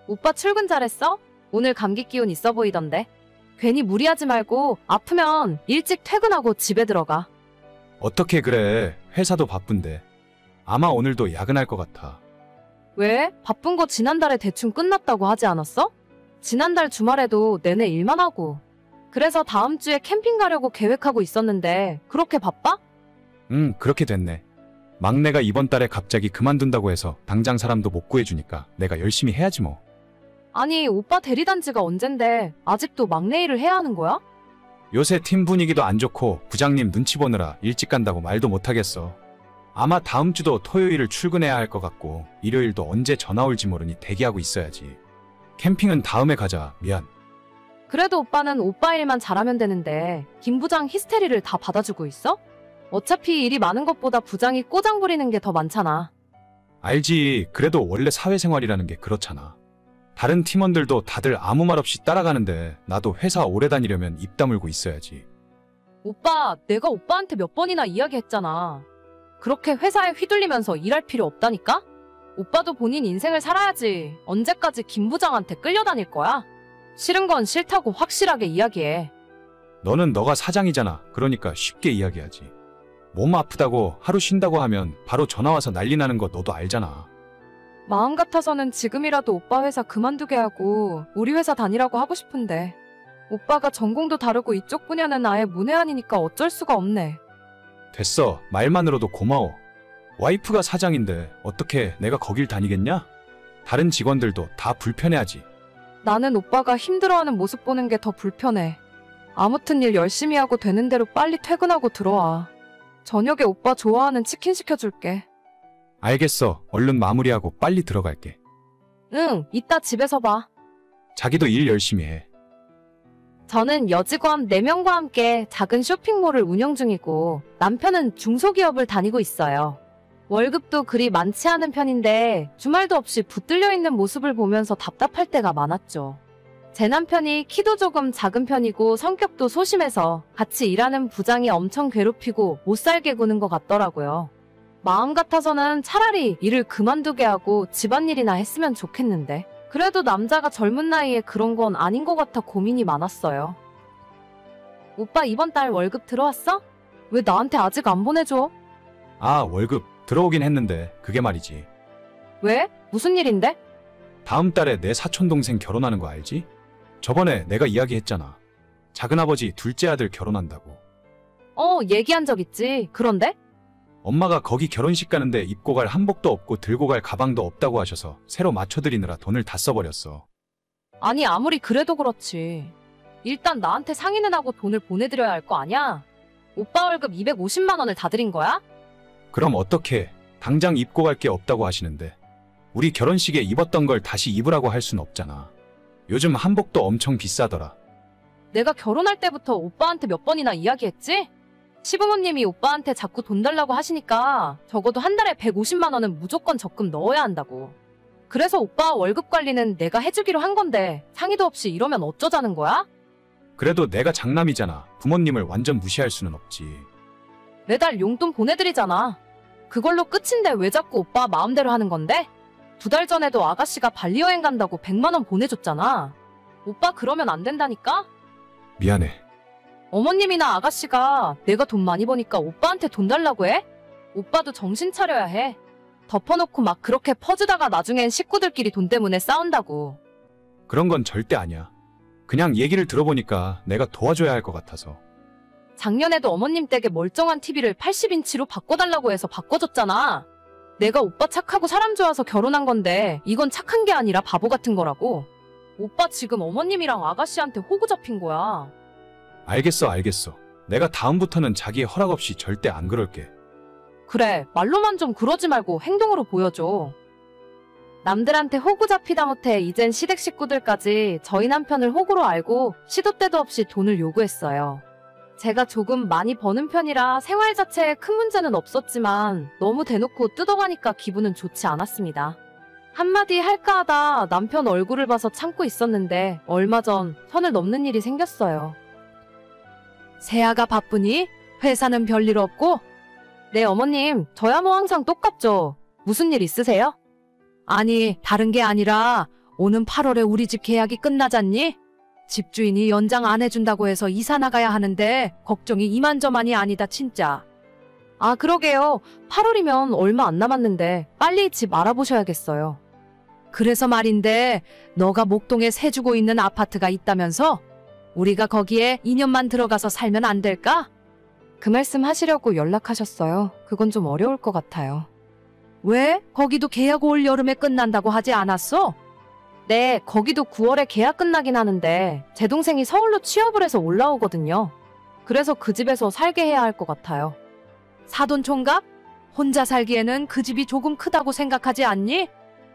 오빠 출근 잘했어? 오늘 감기 기운 있어 보이던데. 괜히 무리하지 말고 아프면 일찍 퇴근하고 집에 들어가. 어떻게 그래? 회사도 바쁜데. 아마 오늘도 야근할 것 같아. 왜? 바쁜 거 지난달에 대충 끝났다고 하지 않았어? 지난달 주말에도 내내 일만 하고. 그래서 다음 주에 캠핑 가려고 계획하고 있었는데 그렇게 바빠? 응, 그렇게 됐네. 막내가 이번 달에 갑자기 그만둔다고 해서 당장 사람도 못 구해주니까 내가 열심히 해야지 뭐. 아니, 오빠 대리단지가 언젠데 아직도 막내 일을 해야 하는 거야? 요새 팀 분위기도 안 좋고 부장님 눈치 보느라 일찍 간다고 말도 못하겠어. 아마 다음 주도 토요일을 출근해야 할 것 같고 일요일도 언제 전화 올지 모르니 대기하고 있어야지. 캠핑은 다음에 가자. 미안. 그래도 오빠는 오빠 일만 잘하면 되는데 김 부장 히스테리를 다 받아주고 있어? 어차피 일이 많은 것보다 부장이 꼬장 부리는 게 더 많잖아. 알지. 그래도 원래 사회생활이라는 게 그렇잖아. 다른 팀원들도 다들 아무 말 없이 따라가는데 나도 회사 오래 다니려면 입 다물고 있어야지. 오빠, 내가 오빠한테 몇 번이나 이야기했잖아. 그렇게 회사에 휘둘리면서 일할 필요 없다니까? 오빠도 본인 인생을 살아야지. 언제까지 김 부장한테 끌려다닐 거야? 싫은 건 싫다고 확실하게 이야기해. 너는 너가 사장이잖아. 그러니까 쉽게 이야기하지. 몸 아프다고 하루 쉰다고 하면 바로 전화 와서 난리 나는 거 너도 알잖아. 마음 같아서는 지금이라도 오빠 회사 그만두게 하고 우리 회사 다니라고 하고 싶은데 오빠가 전공도 다르고 이쪽 분야는 아예 문외한이니까 어쩔 수가 없네. 됐어. 말만으로도 고마워. 와이프가 사장인데 어떻게 내가 거길 다니겠냐? 다른 직원들도 다 불편해하지. 나는 오빠가 힘들어하는 모습 보는 게 더 불편해. 아무튼 일 열심히 하고 되는 대로 빨리 퇴근하고 들어와. 저녁에 오빠 좋아하는 치킨 시켜줄게. 알겠어. 얼른 마무리하고 빨리 들어갈게. 응, 이따 집에서 봐. 자기도 일 열심히 해. 저는 여직원 4명과 함께 작은 쇼핑몰을 운영 중이고 남편은 중소기업을 다니고 있어요. 월급도 그리 많지 않은 편인데 주말도 없이 붙들려 있는 모습을 보면서 답답할 때가 많았죠. 제 남편이 키도 조금 작은 편이고 성격도 소심해서 같이 일하는 부장이 엄청 괴롭히고 못살게 구는 것 같더라고요. 마음 같아서는 차라리 일을 그만두게 하고 집안일이나 했으면 좋겠는데 그래도 남자가 젊은 나이에 그런 건 아닌 것 같아 고민이 많았어요. 오빠 이번 달 월급 들어왔어? 왜 나한테 아직 안 보내줘? 아, 월급 들어오긴 했는데 그게 말이지. 왜? 무슨 일인데? 다음 달에 내 사촌동생 결혼하는 거 알지? 저번에 내가 이야기했잖아. 작은아버지 둘째 아들 결혼한다고. 얘기한 적 있지. 그런데? 엄마가 거기 결혼식 가는데 입고 갈 한복도 없고 들고 갈 가방도 없다고 하셔서 새로 맞춰드리느라 돈을 다 써버렸어. 아니 아무리 그래도 그렇지. 일단 나한테 상의는 하고 돈을 보내드려야 할 거 아냐? 오빠 월급 250만 원을 다 드린 거야? 그럼 어떡해. 당장 입고 갈 게 없다고 하시는데. 우리 결혼식에 입었던 걸 다시 입으라고 할 순 없잖아. 요즘 한복도 엄청 비싸더라. 내가 결혼할 때부터 오빠한테 몇 번이나 이야기했지? 시부모님이 오빠한테 자꾸 돈 달라고 하시니까 적어도 한 달에 150만 원은 무조건 적금 넣어야 한다고. 그래서 오빠 월급 관리는 내가 해주기로 한 건데 상의도 없이 이러면 어쩌자는 거야? 그래도 내가 장남이잖아. 부모님을 완전 무시할 수는 없지. 매달 용돈 보내드리잖아. 그걸로 끝인데 왜 자꾸 오빠 마음대로 하는 건데? 2달 전에도 아가씨가 발리 여행 간다고 100만 원 보내줬잖아. 오빠 그러면 안 된다니까? 미안해. 어머님이나 아가씨가 내가 돈 많이 버니까 오빠한테 돈 달라고 해? 오빠도 정신 차려야 해. 덮어놓고 막 그렇게 퍼주다가 나중엔 식구들끼리 돈 때문에 싸운다고. 그런 건 절대 아니야. 그냥 얘기를 들어보니까 내가 도와줘야 할 것 같아서. 작년에도 어머님 댁에 멀쩡한 TV를 80인치로 바꿔달라고 해서 바꿔줬잖아. 내가 오빠 착하고 사람 좋아서 결혼한 건데 이건 착한 게 아니라 바보 같은 거라고. 오빠 지금 어머님이랑 아가씨한테 호구 잡힌 거야. 알겠어. 내가 다음부터는 자기의 허락 없이 절대 안 그럴게. 그래, 말로만 좀 그러지 말고 행동으로 보여줘. 남들한테 호구 잡히다 못해 이젠 시댁 식구들까지 저희 남편을 호구로 알고 시도 때도 없이 돈을 요구했어요. 제가 조금 많이 버는 편이라 생활 자체에 큰 문제는 없었지만 너무 대놓고 뜯어가니까 기분은 좋지 않았습니다. 한마디 할까 하다 남편 얼굴을 봐서 참고 있었는데 얼마 전 선을 넘는 일이 생겼어요. 세아가 바쁘니? 회사는 별일 없고? 네 어머님, 저야 뭐 항상 똑같죠. 무슨 일 있으세요? 아니, 다른 게 아니라 오는 8월에 우리 집 계약이 끝나잖니? 집주인이 연장 안 해준다고 해서 이사 나가야 하는데 걱정이 이만저만이 아니다 진짜. 아 그러게요. 8월이면 얼마 안 남았는데 빨리 집 알아보셔야겠어요. 그래서 말인데 너가 목동에 세 주고 있는 아파트가 있다면서? 우리가 거기에 2년만 들어가서 살면 안 될까? 그 말씀 하시려고 연락하셨어요. 그건 좀 어려울 것 같아요. 왜? 거기도 계약 올 여름에 끝난다고 하지 않았어? 네, 거기도 9월에 계약 끝나긴 하는데 제 동생이 서울로 취업을 해서 올라오거든요. 그래서 그 집에서 살게 해야 할 것 같아요. 사돈 총각? 혼자 살기에는 그 집이 조금 크다고 생각하지 않니?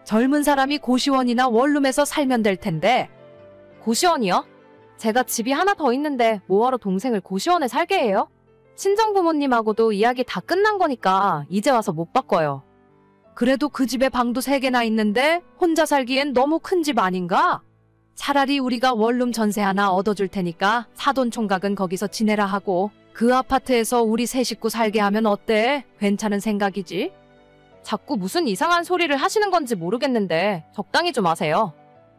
젊은 사람이 고시원이나 원룸에서 살면 될 텐데. 고시원이요? 제가 집이 하나 더 있는데 뭐하러 동생을 고시원에 살게 해요? 친정 부모님하고도 이야기 다 끝난 거니까 이제 와서 못 바꿔요. 그래도 그 집에 방도 3개나 있는데 혼자 살기엔 너무 큰 집 아닌가? 차라리 우리가 원룸 전세 하나 얻어줄 테니까 사돈 총각은 거기서 지내라 하고 그 아파트에서 우리 세 식구 살게 하면 어때? 괜찮은 생각이지? 자꾸 무슨 이상한 소리를 하시는 건지 모르겠는데 적당히 좀 하세요.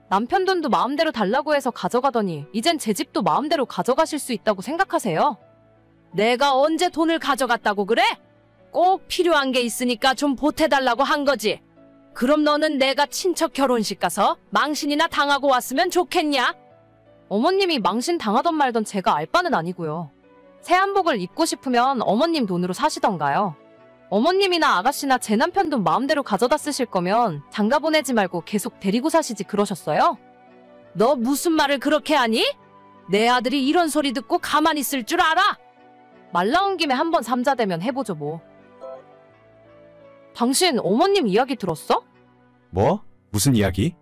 남편 돈도 마음대로 달라고 해서 가져가더니 이젠 제 집도 마음대로 가져가실 수 있다고 생각하세요? 내가 언제 돈을 가져갔다고 그래? 꼭 필요한 게 있으니까 좀 보태달라고 한 거지. 그럼 너는 내가 친척 결혼식 가서 망신이나 당하고 왔으면 좋겠냐? 어머님이 망신 당하던 말던 제가 알 바는 아니고요. 새 한복을 입고 싶으면 어머님 돈으로 사시던가요. 어머님이나 아가씨나 제 남편 돈 마음대로 가져다 쓰실 거면 장가 보내지 말고 계속 데리고 사시지 그러셨어요? 너 무슨 말을 그렇게 하니? 내 아들이 이런 소리 듣고 가만히 있을 줄 알아? 말 나온 김에 한번 삼자대면 해보죠 뭐. 당신 어머님 이야기 들었어? 뭐? 무슨 이야기?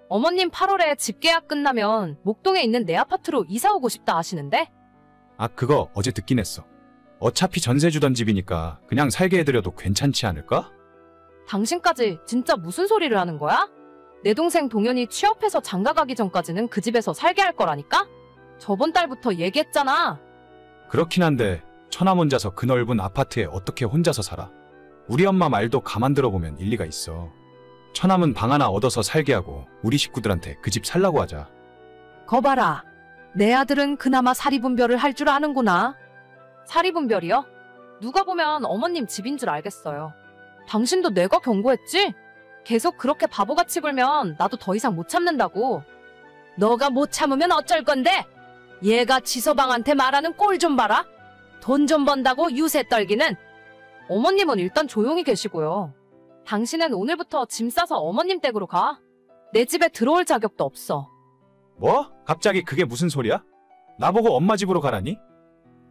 어머님 8월에 집 계약 끝나면 목동에 있는 내 아파트로 이사 오고 싶다 하시는데? 아, 그거 어제 듣긴 했어. 어차피 전세 주던 집이니까 그냥 살게 해드려도 괜찮지 않을까? 당신까지 진짜 무슨 소리를 하는 거야? 내 동생 동현이 취업해서 장가 가기 전까지는 그 집에서 살게 할 거라니까? 저번 달부터 얘기했잖아. 그렇긴 한데 처남 혼자서 그 넓은 아파트에 어떻게 혼자서 살아? 우리 엄마 말도 가만 들어보면 일리가 있어. 처남은 방 하나 얻어서 살게 하고 우리 식구들한테 그 집 살라고 하자. 거봐라. 내 아들은 그나마 사리분별을 할 줄 아는구나. 사리분별이요? 누가 보면 어머님 집인 줄 알겠어요. 당신도 내가 경고했지? 계속 그렇게 바보같이 굴면 나도 더 이상 못 참는다고. 너가 못 참으면 어쩔 건데? 얘가 지서방한테 말하는 꼴 좀 봐라. 돈 좀 번다고 유세 떨기는. 어머님은 일단 조용히 계시고요. 당신은 오늘부터 짐 싸서 어머님 댁으로 가. 내 집에 들어올 자격도 없어. 뭐? 갑자기 그게 무슨 소리야? 나보고 엄마 집으로 가라니?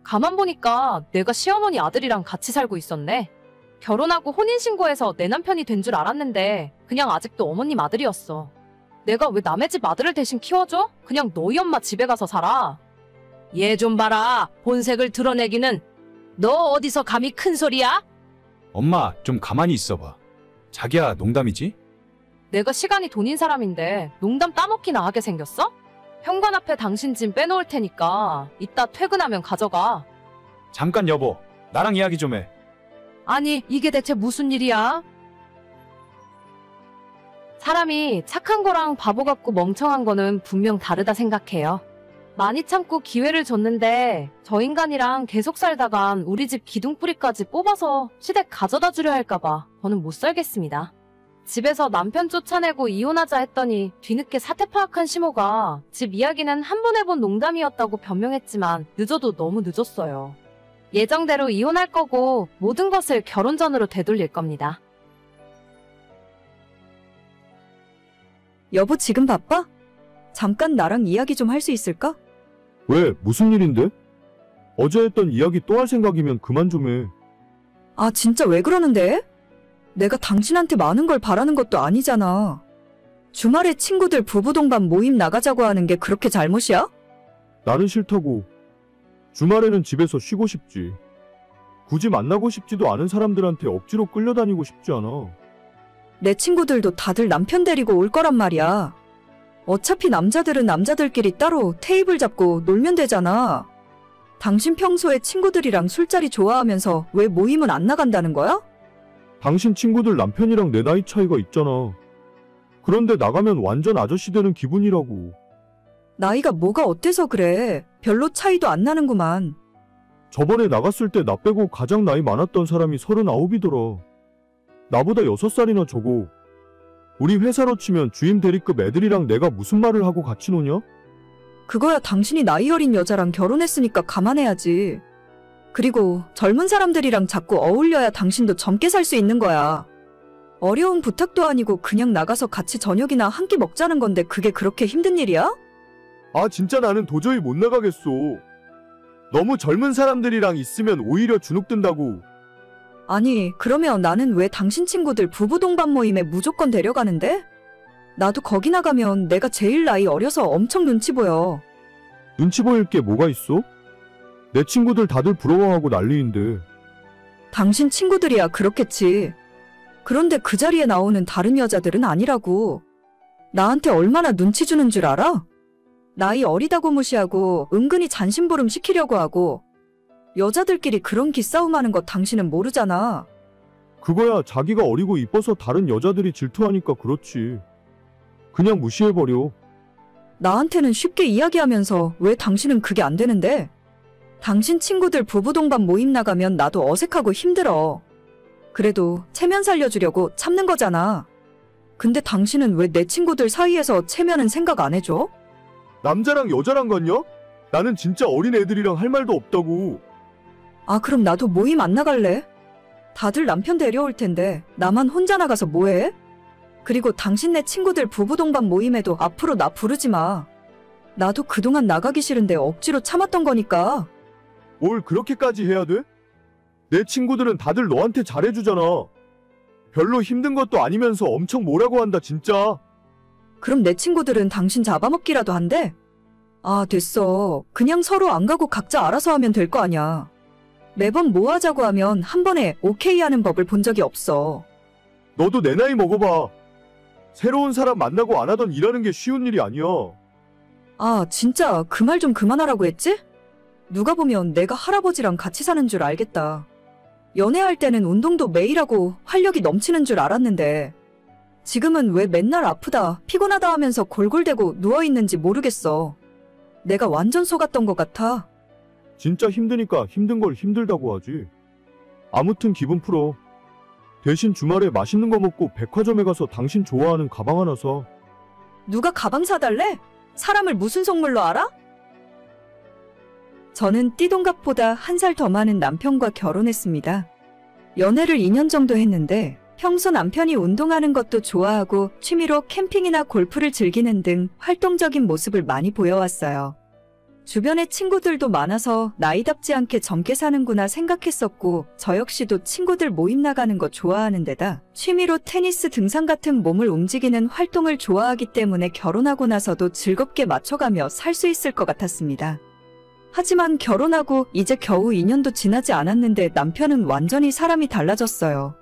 가만 보니까 내가 시어머니 아들이랑 같이 살고 있었네. 결혼하고 혼인신고해서 내 남편이 된 줄 알았는데 그냥 아직도 어머님 아들이었어. 내가 왜 남의 집 아들을 대신 키워줘? 그냥 너희 엄마 집에 가서 살아. 얘 좀 봐라. 본색을 드러내기는. 너 어디서 감히 큰 소리야? 엄마, 좀 가만히 있어봐. 자기야, 농담이지? 내가 시간이 돈인 사람인데 농담 따먹기나 하게 생겼어? 현관 앞에 당신 짐 빼놓을 테니까 이따 퇴근하면 가져가. 잠깐 여보, 나랑 이야기 좀 해. 아니, 이게 대체 무슨 일이야? 사람이 착한 거랑 바보 같고 멍청한 거는 분명 다르다 생각해요. 많이 참고 기회를 줬는데 저 인간이랑 계속 살다간 우리 집 기둥뿌리까지 뽑아서 시댁 가져다 주려 할까봐 저는 못 살겠습니다. 집에서 남편 쫓아내고 이혼하자 했더니 뒤늦게 사태 파악한 시모가 집 이야기는 한 번 해본 농담이었다고 변명했지만 늦어도 너무 늦었어요. 예정대로 이혼할 거고 모든 것을 결혼 전으로 되돌릴 겁니다. 여보 지금 바빠? 잠깐 나랑 이야기 좀 할 수 있을까? 왜? 무슨 일인데? 어제 했던 이야기 또 할 생각이면 그만 좀 해. 아 진짜 왜 그러는데? 내가 당신한테 많은 걸 바라는 것도 아니잖아. 주말에 친구들 부부동반 모임 나가자고 하는 게 그렇게 잘못이야? 나는 싫다고. 주말에는 집에서 쉬고 싶지. 굳이 만나고 싶지도 않은 사람들한테 억지로 끌려다니고 싶지 않아. 내 친구들도 다들 남편 데리고 올 거란 말이야. 어차피 남자들은 남자들끼리 따로 테이블 잡고 놀면 되잖아. 당신 평소에 친구들이랑 술자리 좋아하면서 왜 모임은 안 나간다는 거야? 당신 친구들 남편이랑 내 나이 차이가 있잖아. 그런데 나가면 완전 아저씨 되는 기분이라고. 나이가 뭐가 어때서 그래? 별로 차이도 안 나는구만. 저번에 나갔을 때 나 빼고 가장 나이 많았던 사람이 39이더라. 나보다 6살이나 적어. 우리 회사로 치면 주임 대리급 애들이랑 내가 무슨 말을 하고 같이 노냐? 그거야 당신이 나이 어린 여자랑 결혼했으니까 감안해야지. 그리고 젊은 사람들이랑 자꾸 어울려야 당신도 젊게 살 수 있는 거야. 어려운 부탁도 아니고 그냥 나가서 같이 저녁이나 한 끼 먹자는 건데 그게 그렇게 힘든 일이야? 아, 진짜 나는 도저히 못 나가겠어. 너무 젊은 사람들이랑 있으면 오히려 주눅든다고. 아니, 그러면 나는 왜 당신 친구들 부부 동반 모임에 무조건 데려가는데? 나도 거기 나가면 내가 제일 나이 어려서 엄청 눈치 보여. 눈치 보일 게 뭐가 있어? 내 친구들 다들 부러워하고 난리인데. 당신 친구들이야 그렇겠지. 그런데 그 자리에 나오는 다른 여자들은 아니라고. 나한테 얼마나 눈치 주는 줄 알아? 나이 어리다고 무시하고 은근히 잔심부름 시키려고 하고. 여자들끼리 그런 기싸움하는 거 당신은 모르잖아. 그거야 자기가 어리고 이뻐서 다른 여자들이 질투하니까 그렇지. 그냥 무시해버려. 나한테는 쉽게 이야기하면서 왜 당신은 그게 안 되는데? 당신 친구들 부부 동반 모임 나가면 나도 어색하고 힘들어. 그래도 체면 살려주려고 참는 거잖아. 근데 당신은 왜 내 친구들 사이에서 체면은 생각 안 해줘? 남자랑 여자랑 같냐? 나는 진짜 어린 애들이랑 할 말도 없다고. 아, 그럼 나도 모임 안 나갈래? 다들 남편 데려올 텐데 나만 혼자 나가서 뭐해? 그리고 당신네 친구들 부부 동반 모임에도 앞으로 나 부르지 마. 나도 그동안 나가기 싫은데 억지로 참았던 거니까. 뭘 그렇게까지 해야 돼? 내 친구들은 다들 너한테 잘해주잖아. 별로 힘든 것도 아니면서 엄청 뭐라고 한다 진짜. 그럼 내 친구들은 당신 잡아먹기라도 한대? 아, 됐어. 그냥 서로 안 가고 각자 알아서 하면 될 거 아냐. 매번 뭐 하자고 하면 한 번에 오케이 하는 법을 본 적이 없어. 너도 내 나이 먹어봐. 새로운 사람 만나고 안 하던 일하는 게 쉬운 일이 아니야. 아, 진짜 그 말 좀 그만하라고 했지? 누가 보면 내가 할아버지랑 같이 사는 줄 알겠다. 연애할 때는 운동도 매일 하고 활력이 넘치는 줄 알았는데 지금은 왜 맨날 아프다, 피곤하다 하면서 골골대고 누워있는지 모르겠어. 내가 완전 속았던 것 같아. 진짜 힘드니까 힘든 걸 힘들다고 하지. 아무튼 기분 풀어. 대신 주말에 맛있는 거 먹고 백화점에 가서 당신 좋아하는 가방 하나 사. 누가 가방 사달래? 사람을 무슨 속물로 알아? 저는 띠동갑보다 1살 더 많은 남편과 결혼했습니다. 연애를 2년 정도 했는데 평소 남편이 운동하는 것도 좋아하고 취미로 캠핑이나 골프를 즐기는 등 활동적인 모습을 많이 보여왔어요. 주변에 친구들도 많아서 나이답지 않게 젊게 사는구나 생각했었고 저 역시도 친구들 모임 나가는 거 좋아하는 데다 취미로 테니스 등산 같은 몸을 움직이는 활동을 좋아하기 때문에 결혼하고 나서도 즐겁게 맞춰가며 살 수 있을 것 같았습니다. 하지만 결혼하고 이제 겨우 2년도 지나지 않았는데 남편은 완전히 사람이 달라졌어요.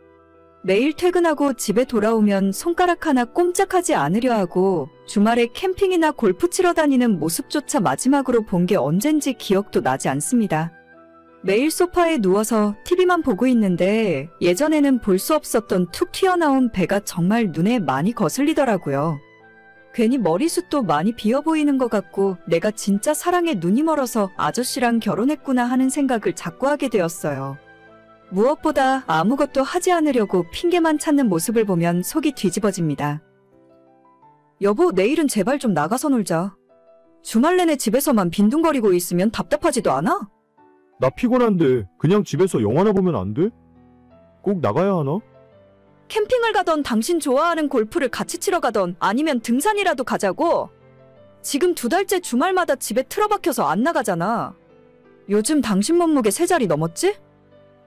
매일 퇴근하고 집에 돌아오면 손가락 하나 꼼짝하지 않으려 하고 주말에 캠핑이나 골프 치러 다니는 모습조차 마지막으로 본 게 언젠지 기억도 나지 않습니다. 매일 소파에 누워서 TV만 보고 있는데 예전에는 볼 수 없었던 툭 튀어나온 배가 정말 눈에 많이 거슬리더라고요. 괜히 머리숱도 많이 비어 보이는 것 같고 내가 진짜 사랑에 눈이 멀어서 아저씨랑 결혼했구나 하는 생각을 자꾸 하게 되었어요. 무엇보다 아무것도 하지 않으려고 핑계만 찾는 모습을 보면 속이 뒤집어집니다. 여보, 내일은 제발 좀 나가서 놀자. 주말 내내 집에서만 빈둥거리고 있으면 답답하지도 않아? 나 피곤한데 그냥 집에서 영화나 보면 안 돼? 꼭 나가야 하나? 캠핑을 가던 당신 좋아하는 골프를 같이 치러 가던 아니면 등산이라도 가자고. 지금 2달째 주말마다 집에 틀어박혀서 안 나가잖아. 요즘 당신 몸무게 3자리 넘었지?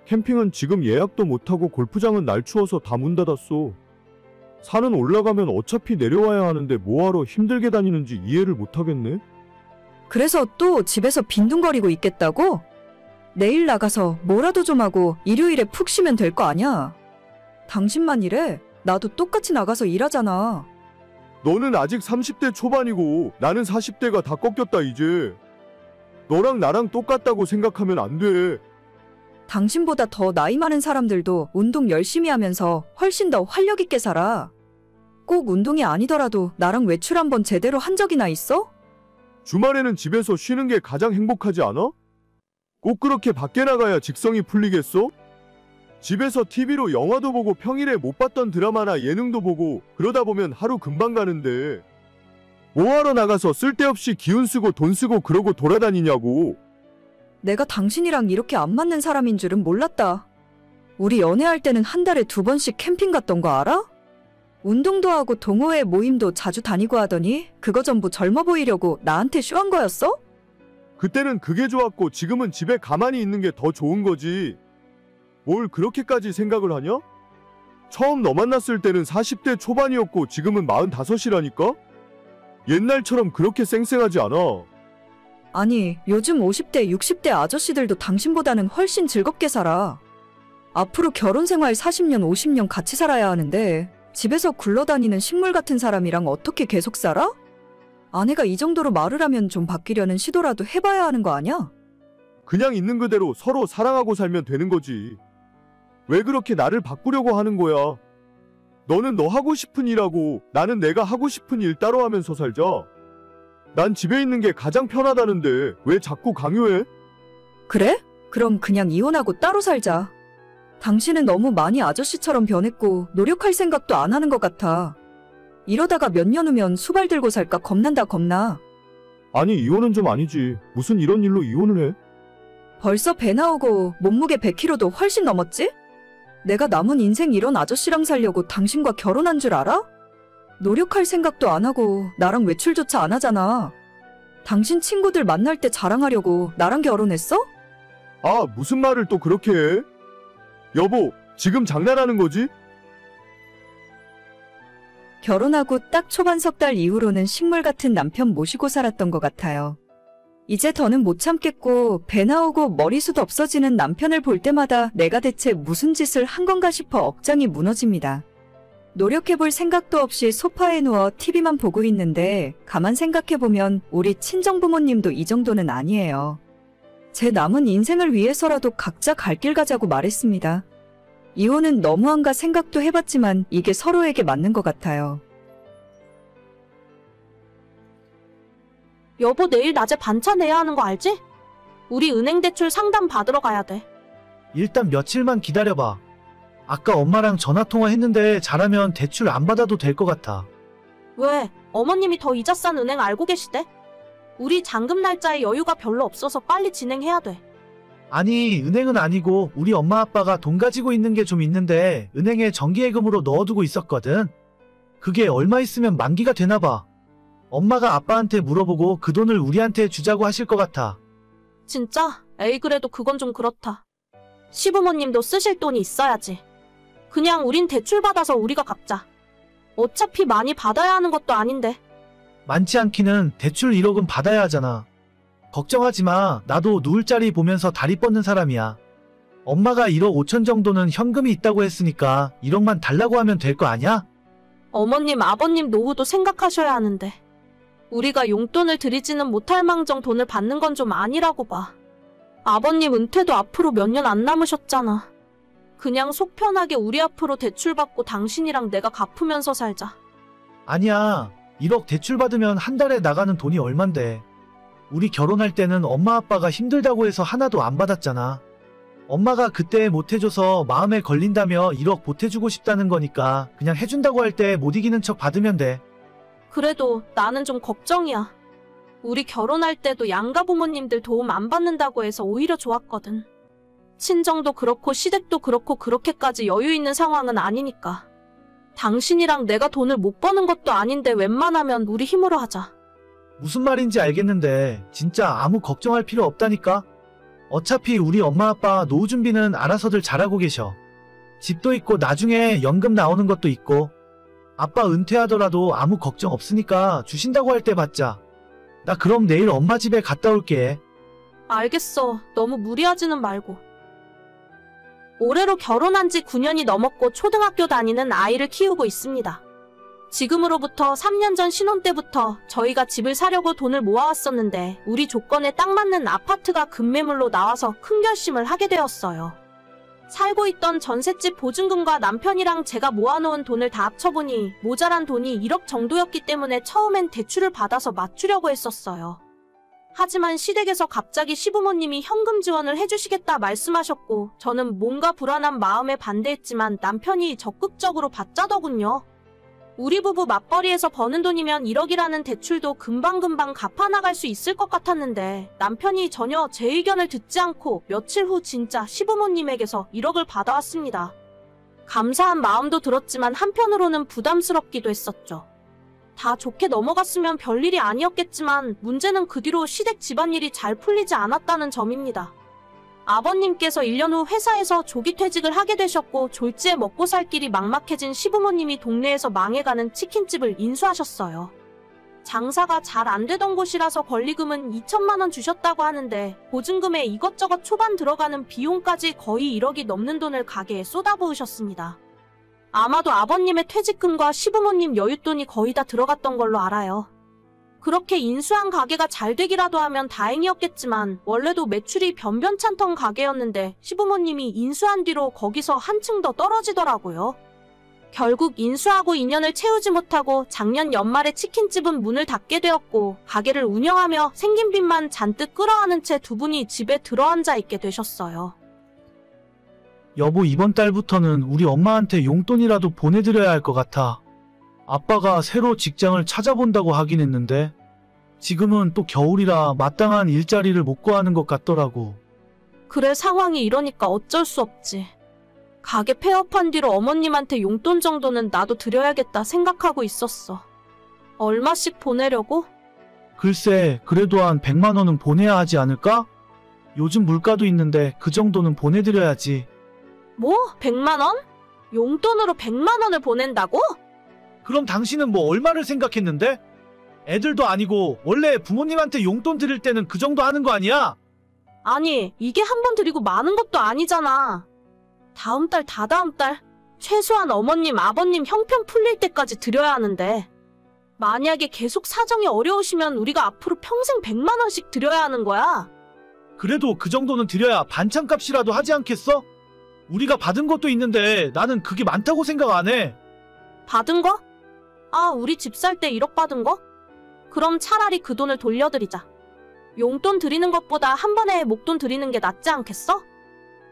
캠핑은 지금 예약도 못하고 골프장은 날 추워서 다 문 닫았어. 산은 올라가면 어차피 내려와야 하는데 뭐하러 힘들게 다니는지 이해를 못하겠네. 그래서 또 집에서 빈둥거리고 있겠다고? 내일 나가서 뭐라도 좀 하고 일요일에 푹 쉬면 될 거 아냐? 당신만 이래? 나도 똑같이 나가서 일하잖아. 너는 아직 30대 초반이고 나는 40대가 다 꺾였다 이제. 너랑 나랑 똑같다고 생각하면 안 돼. 당신보다 더 나이 많은 사람들도 운동 열심히 하면서 훨씬 더 활력 있게 살아. 꼭 운동이 아니더라도 나랑 외출 한번 제대로 한 적이나 있어? 주말에는 집에서 쉬는 게 가장 행복하지 않아? 꼭 그렇게 밖에 나가야 직성이 풀리겠어? 집에서 TV로 영화도 보고 평일에 못 봤던 드라마나 예능도 보고 그러다 보면 하루 금방 가는데 뭐하러 나가서 쓸데없이 기운 쓰고 돈 쓰고 그러고 돌아다니냐고. 내가 당신이랑 이렇게 안 맞는 사람인 줄은 몰랐다. 우리 연애할 때는 한 달에 2번씩 캠핑 갔던 거 알아? 운동도 하고 동호회 모임도 자주 다니고 하더니 그거 전부 젊어 보이려고 나한테 쇼한 거였어? 그때는 그게 좋았고 지금은 집에 가만히 있는 게 더 좋은 거지. 뭘 그렇게까지 생각을 하냐? 처음 너 만났을 때는 40대 초반이었고 지금은 45이라니까? 옛날처럼 그렇게 쌩쌩하지 않아. 아니, 요즘 50대, 60대 아저씨들도 당신보다는 훨씬 즐겁게 살아. 앞으로 결혼 생활 40년, 50년 같이 살아야 하는데 집에서 굴러다니는 식물 같은 사람이랑 어떻게 계속 살아? 아내가 이 정도로 말을 하면 좀 바뀌려는 시도라도 해봐야 하는 거 아니야? 그냥 있는 그대로 서로 사랑하고 살면 되는 거지. 왜 그렇게 나를 바꾸려고 하는 거야? 너는 너 하고 싶은 일하고 나는 내가 하고 싶은 일 따로 하면서 살자. 난 집에 있는 게 가장 편하다는데 왜 자꾸 강요해? 그래? 그럼 그냥 이혼하고 따로 살자. 당신은 너무 많이 아저씨처럼 변했고 노력할 생각도 안 하는 것 같아. 이러다가 몇 년 후면 수발 들고 살까 겁난다 겁나. 아니 이혼은 좀 아니지. 무슨 이런 일로 이혼을 해? 벌써 배 나오고 몸무게 100kg도 훨씬 넘었지? 내가 남은 인생 이런 아저씨랑 살려고 당신과 결혼한 줄 알아? 노력할 생각도 안 하고 나랑 외출조차 안 하잖아. 당신 친구들 만날 때 자랑하려고 나랑 결혼했어? 아 무슨 말을 또 그렇게 해? 여보 지금 장난하는 거지? 결혼하고 딱 초반 석 달 이후로는 식물 같은 남편 모시고 살았던 것 같아요. 이제 더는 못 참겠고 배 나오고 머리숱 없어지는 남편을 볼 때마다 내가 대체 무슨 짓을 한 건가 싶어 억장이 무너집니다. 노력해볼 생각도 없이 소파에 누워 TV만 보고 있는데 가만 생각해보면 우리 친정부모님도 이 정도는 아니에요. 제 남은 인생을 위해서라도 각자 갈 길 가자고 말했습니다. 이혼은 너무한가 생각도 해봤지만 이게 서로에게 맞는 것 같아요. 여보, 내일 낮에 반차 내야 하는 거 알지? 우리 은행 대출 상담 받으러 가야 돼. 일단 며칠만 기다려봐. 아까 엄마랑 전화통화했는데 잘하면 대출 안 받아도 될 것 같아. 왜? 어머님이 더 이자 싼 은행 알고 계시대? 우리 잔금 날짜에 여유가 별로 없어서 빨리 진행해야 돼. 아니, 은행은 아니고 우리 엄마 아빠가 돈 가지고 있는 게 좀 있는데 은행에 정기예금으로 넣어두고 있었거든. 그게 얼마 있으면 만기가 되나 봐. 엄마가 아빠한테 물어보고 그 돈을 우리한테 주자고 하실 것 같아. 진짜? 에이, 그래도 그건 좀 그렇다. 시부모님도 쓰실 돈이 있어야지. 그냥 우린 대출 받아서 우리가 갚자. 어차피 많이 받아야 하는 것도 아닌데. 많지 않기는 대출 1억은 받아야 하잖아. 걱정하지 마. 나도 누울 자리 보면서 다리 뻗는 사람이야. 엄마가 1억 5천 정도는 현금이 있다고 했으니까 1억만 달라고 하면 될 거 아니야? 어머님, 아버님 노후도 생각하셔야 하는데. 우리가 용돈을 드리지는 못할 망정 돈을 받는 건 좀 아니라고 봐. 아버님 은퇴도 앞으로 몇 년 안 남으셨잖아. 그냥 속 편하게 우리 앞으로 대출 받고 당신이랑 내가 갚으면서 살자. 아니야. 1억 대출 받으면 한 달에 나가는 돈이 얼만데. 우리 결혼할 때는 엄마 아빠가 힘들다고 해서 하나도 안 받았잖아. 엄마가 그때 못 해줘서 마음에 걸린다며 1억 보태주고 싶다는 거니까 그냥 해준다고 할 때 못 이기는 척 받으면 돼. 그래도 나는 좀 걱정이야. 우리 결혼할 때도 양가 부모님들 도움 안 받는다고 해서 오히려 좋았거든. 친정도 그렇고 시댁도 그렇고 그렇게까지 여유 있는 상황은 아니니까. 당신이랑 내가 돈을 못 버는 것도 아닌데 웬만하면 우리 힘으로 하자. 무슨 말인지 알겠는데 진짜 아무 걱정할 필요 없다니까? 어차피 우리 엄마 아빠 노후 준비는 알아서들 잘하고 계셔. 집도 있고 나중에 연금 나오는 것도 있고. 아빠 은퇴하더라도 아무 걱정 없으니까 주신다고 할 때 받자. 나 그럼 내일 엄마 집에 갔다 올게. 알겠어. 너무 무리하지는 말고. 올해로 결혼한 지 9년이 넘었고 초등학교 다니는 아이를 키우고 있습니다. 지금으로부터 3년 전 신혼 때부터 저희가 집을 사려고 돈을 모아왔었는데 우리 조건에 딱 맞는 아파트가 급매물로 나와서 큰 결심을 하게 되었어요. 살고 있던 전셋집 보증금과 남편이랑 제가 모아놓은 돈을 다 합쳐보니 모자란 돈이 1억 정도였기 때문에 처음엔 대출을 받아서 맞추려고 했었어요. 하지만 시댁에서 갑자기 시부모님이 현금 지원을 해주시겠다 말씀하셨고 저는 뭔가 불안한 마음에 반대했지만 남편이 적극적으로 받자더군요. 우리 부부 맞벌이에서 버는 돈이면 1억이라는 대출도 금방금방 갚아나갈 수 있을 것 같았는데 남편이 전혀 제 의견을 듣지 않고 며칠 후 진짜 시부모님에게서 1억을 받아왔습니다. 감사한 마음도 들었지만 한편으로는 부담스럽기도 했었죠. 다 좋게 넘어갔으면 별일이 아니었겠지만 문제는 그 뒤로 시댁 집안일이 잘 풀리지 않았다는 점입니다. 아버님께서 1년 후 회사에서 조기 퇴직을 하게 되셨고 졸지에 먹고 살 길이 막막해진 시부모님이 동네에서 망해가는 치킨집을 인수하셨어요. 장사가 잘 안 되던 곳이라서 권리금은 2천만 원 주셨다고 하는데 보증금에 이것저것 초반 들어가는 비용까지 거의 1억이 넘는 돈을 가게에 쏟아부으셨습니다. 아마도 아버님의 퇴직금과 시부모님 여윳돈이 거의 다 들어갔던 걸로 알아요. 그렇게 인수한 가게가 잘 되기라도 하면 다행이었겠지만 원래도 매출이 변변찮던 가게였는데 시부모님이 인수한 뒤로 거기서 한층 더 떨어지더라고요. 결국 인수하고 2년을 채우지 못하고 작년 연말에 치킨집은 문을 닫게 되었고 가게를 운영하며 생긴 빚만 잔뜩 끌어안은 채 두 분이 집에 들어앉아 있게 되셨어요. 여보, 이번 달부터는 우리 엄마한테 용돈이라도 보내드려야 할 것 같아. 아빠가 새로 직장을 찾아본다고 하긴 했는데 지금은 또 겨울이라 마땅한 일자리를 못 구하는 것 같더라고. 그래, 상황이 이러니까 어쩔 수 없지. 가게 폐업한 뒤로 어머님한테 용돈 정도는 나도 드려야겠다 생각하고 있었어. 얼마씩 보내려고? 글쎄, 그래도 한 100만 원은 보내야 하지 않을까? 요즘 물가도 있는데 그 정도는 보내드려야지. 뭐? 100만 원? 용돈으로 100만 원을 보낸다고? 그럼 당신은 뭐 얼마를 생각했는데? 애들도 아니고 원래 부모님한테 용돈 드릴 때는 그 정도 하는 거 아니야? 아니, 이게 한 번 드리고 마는 것도 아니잖아. 다음 달, 다다음 달, 최소한 어머님, 아버님 형편 풀릴 때까지 드려야 하는데 만약에 계속 사정이 어려우시면 우리가 앞으로 평생 100만 원씩 드려야 하는 거야. 그래도 그 정도는 드려야 반찬값이라도 하지 않겠어? 우리가 받은 것도 있는데 나는 그게 많다고 생각 안 해. 받은 거? 아, 우리 집 살 때 1억 받은 거? 그럼 차라리 그 돈을 돌려드리자. 용돈 드리는 것보다 한 번에 목돈 드리는 게 낫지 않겠어?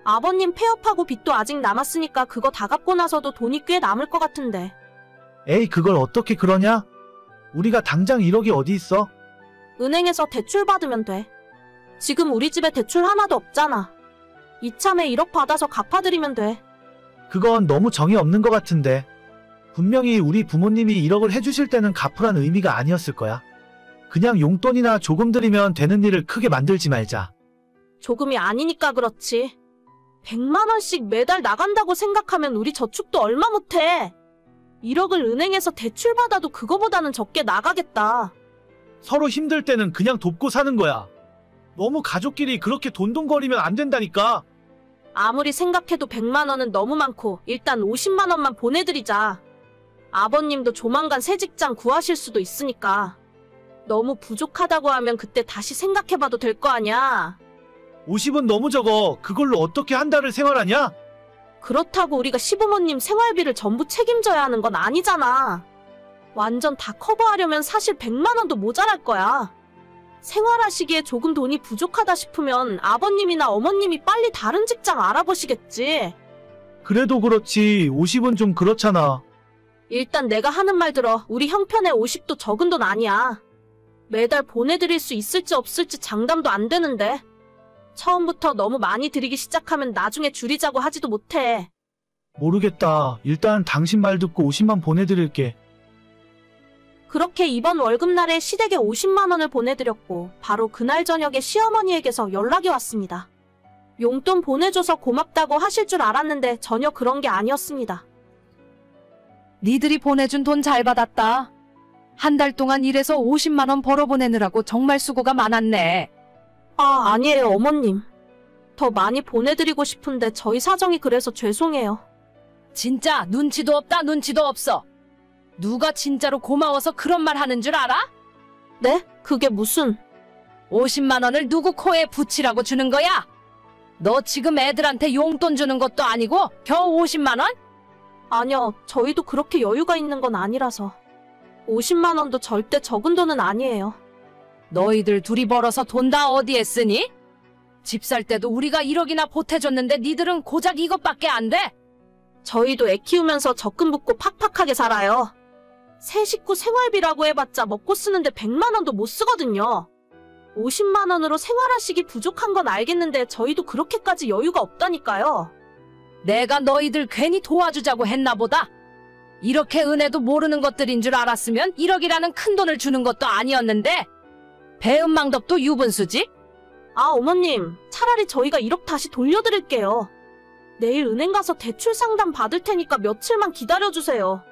아버님 폐업하고 빚도 아직 남았으니까 그거 다 갚고 나서도 돈이 꽤 남을 것 같은데. 에이, 그걸 어떻게 그러냐? 우리가 당장 1억이 어디 있어? 은행에서 대출 받으면 돼. 지금 우리 집에 대출 하나도 없잖아. 이참에 1억 받아서 갚아드리면 돼. 그건 너무 정이 없는 것 같은데. 분명히 우리 부모님이 1억을 해주실 때는 갚으란 의미가 아니었을 거야. 그냥 용돈이나 조금 드리면 되는 일을 크게 만들지 말자. 조금이 아니니까 그렇지. 100만 원씩 매달 나간다고 생각하면 우리 저축도 얼마 못해. 1억을 은행에서 대출 받아도 그거보다는 적게 나가겠다. 서로 힘들 때는 그냥 돕고 사는 거야. 너무 가족끼리 그렇게 돈돈거리면 안 된다니까. 아무리 생각해도 100만 원은 너무 많고 일단 50만 원만 보내드리자. 아버님도 조만간 새 직장 구하실 수도 있으니까. 너무 부족하다고 하면 그때 다시 생각해봐도 될 거 아니야. 50은 너무 적어. 그걸로 어떻게 한 달을 생활하냐? 그렇다고 우리가 시부모님 생활비를 전부 책임져야 하는 건 아니잖아. 완전 다 커버하려면 사실 100만 원도 모자랄 거야. 생활하시기에 조금 돈이 부족하다 싶으면 아버님이나 어머님이 빨리 다른 직장 알아보시겠지. 그래도 그렇지 50은 좀 그렇잖아. 일단 내가 하는 말 들어. 우리 형편에 50도 적은 돈 아니야. 매달 보내드릴 수 있을지 없을지 장담도 안 되는데. 처음부터 너무 많이 드리기 시작하면 나중에 줄이자고 하지도 못해. 모르겠다. 일단 당신 말 듣고 50만 보내드릴게. 그렇게 이번 월급날에 시댁에 50만 원을 보내드렸고 바로 그날 저녁에 시어머니에게서 연락이 왔습니다. 용돈 보내줘서 고맙다고 하실 줄 알았는데 전혀 그런 게 아니었습니다. 니들이 보내준 돈 잘 받았다. 한 달 동안 일해서 50만 원 벌어 보내느라고 정말 수고가 많았네. 아, 아니에요, 어머님. 더 많이 보내드리고 싶은데 저희 사정이 그래서 죄송해요. 진짜 눈치도 없다, 눈치도 없어. 누가 진짜로 고마워서 그런 말 하는 줄 알아? 네? 그게 무슨... 50만 원을 누구 코에 붙이라고 주는 거야? 너 지금 애들한테 용돈 주는 것도 아니고 겨우 50만 원? 아니요, 저희도 그렇게 여유가 있는 건 아니라서. 50만 원도 절대 적은 돈은 아니에요. 너희들 둘이 벌어서 돈 다 어디에 쓰니? 집 살 때도 우리가 1억이나 보태줬는데 니들은 고작 이것밖에 안 돼? 저희도 애 키우면서 적금 붓고 팍팍하게 살아요. 새 식구 생활비라고 해봤자 먹고 쓰는데 100만 원도 못 쓰거든요. 50만 원으로 생활하시기 부족한 건 알겠는데 저희도 그렇게까지 여유가 없다니까요. 내가 너희들 괜히 도와주자고 했나 보다. 이렇게 은혜도 모르는 것들인 줄 알았으면 1억이라는 큰 돈을 주는 것도 아니었는데 배은망덕도 유분수지? 아, 어머님, 차라리 저희가 1억 다시 돌려드릴게요. 내일 은행 가서 대출 상담 받을 테니까 며칠만 기다려주세요.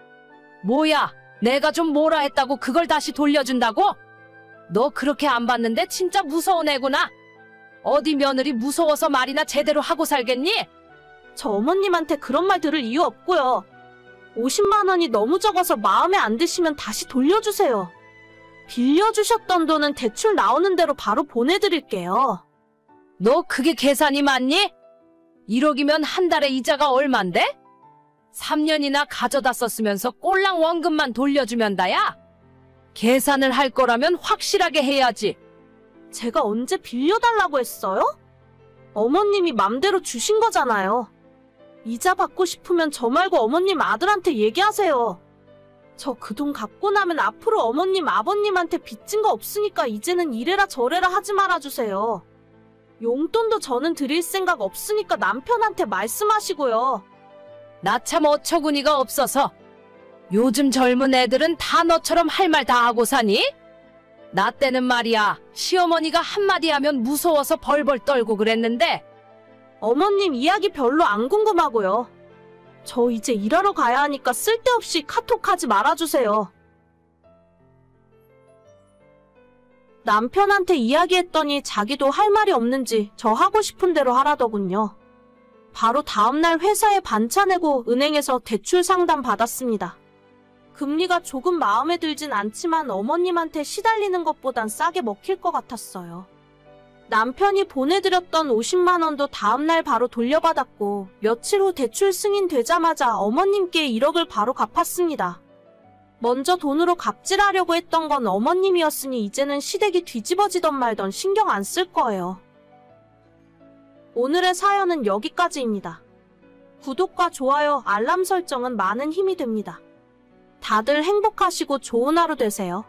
뭐야, 내가 좀 뭐라 했다고 그걸 다시 돌려준다고? 너 그렇게 안 받는데 진짜 무서운 애구나. 어디 며느리 무서워서 말이나 제대로 하고 살겠니? 저 어머님한테 그런 말 들을 이유 없고요. 50만 원이 너무 적어서 마음에 안 드시면 다시 돌려주세요. 빌려주셨던 돈은 대출 나오는 대로 바로 보내드릴게요. 너 그게 계산이 맞니? 1억이면 한 달에 이자가 얼만데? 3년이나 가져다 썼으면서 꼴랑 원금만 돌려주면 다야? 계산을 할 거라면 확실하게 해야지. 제가 언제 빌려달라고 했어요? 어머님이 맘대로 주신 거잖아요. 이자 받고 싶으면 저 말고 어머님 아들한테 얘기하세요. 저 그 돈 갚고 나면 앞으로 어머님 아버님한테 빚진 거 없으니까 이제는 이래라 저래라 하지 말아주세요. 용돈도 저는 드릴 생각 없으니까 남편한테 말씀하시고요. 나 참 어처구니가 없어서. 요즘 젊은 애들은 다 너처럼 할 말 다 하고 사니? 나 때는 말이야, 시어머니가 한마디 하면 무서워서 벌벌 떨고 그랬는데. 어머님 이야기 별로 안 궁금하고요. 저 이제 일하러 가야 하니까 쓸데없이 카톡하지 말아주세요. 남편한테 이야기했더니 자기도 할 말이 없는지 저 하고 싶은 대로 하라더군요. 바로 다음날 회사에 반차 내고 은행에서 대출 상담 받았습니다. 금리가 조금 마음에 들진 않지만 어머님한테 시달리는 것보단 싸게 먹힐 것 같았어요. 남편이 보내드렸던 50만 원도 다음날 바로 돌려받았고 며칠 후 대출 승인되자마자 어머님께 1억을 바로 갚았습니다. 먼저 돈으로 갑질하려고 했던 건 어머님이었으니 이제는 시댁이 뒤집어지던 말던 신경 안 쓸 거예요. 오늘의 사연은 여기까지입니다. 구독과 좋아요, 알람 설정은 많은 힘이 됩니다. 다들 행복하시고 좋은 하루 되세요.